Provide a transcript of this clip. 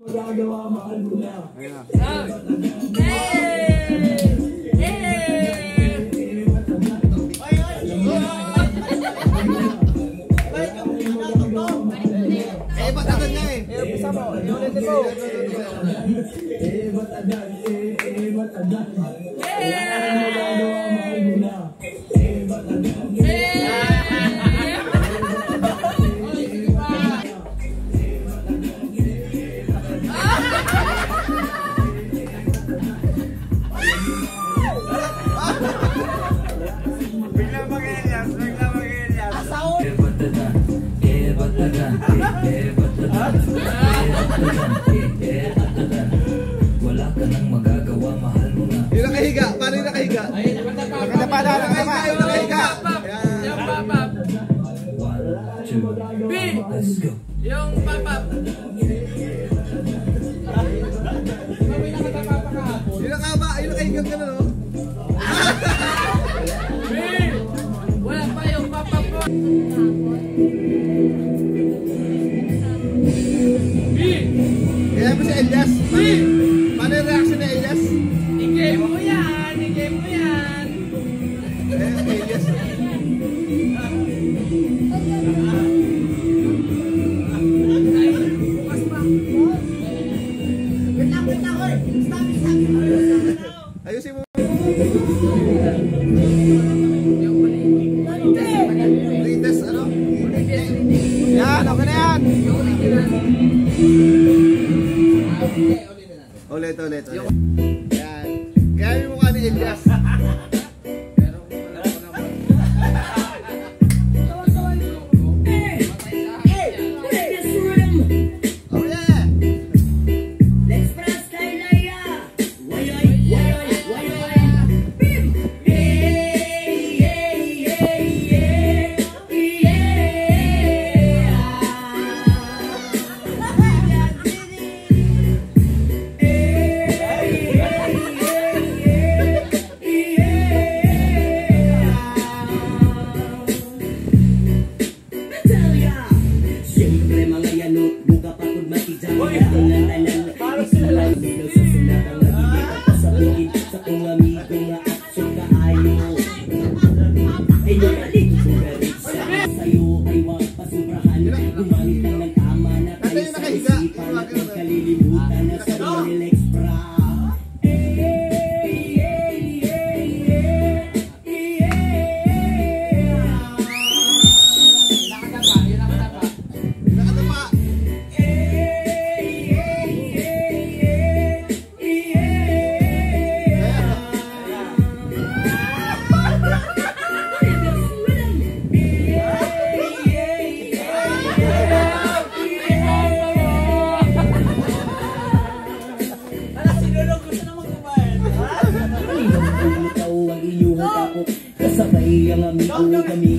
Magagawa, mahal mo na. Batagan niya eh. Bisa mo, ulitin mo. Batagan, batagan. Magagawa, mahal mo na. Wala ka nang magagawa, mahal mo na. Yung nakahiga, paano yung nakahiga? Nakatapa na, yung nakahiga. Yung papap. 1, 2, let's go. Yung papap. Yung nakaba, yung nakahiga ka na, no? Wala pa yung papap ko. Kaya mo si Elias. Paano yung reaction ni Elias? I-game mo yan, i-game mo yan. Elias. Ayusin mo. Latest, ano? Yan, okay na yan. Ulit. Yan. Kaya yung mukha ni Elias. Kasabay ang amigo kami.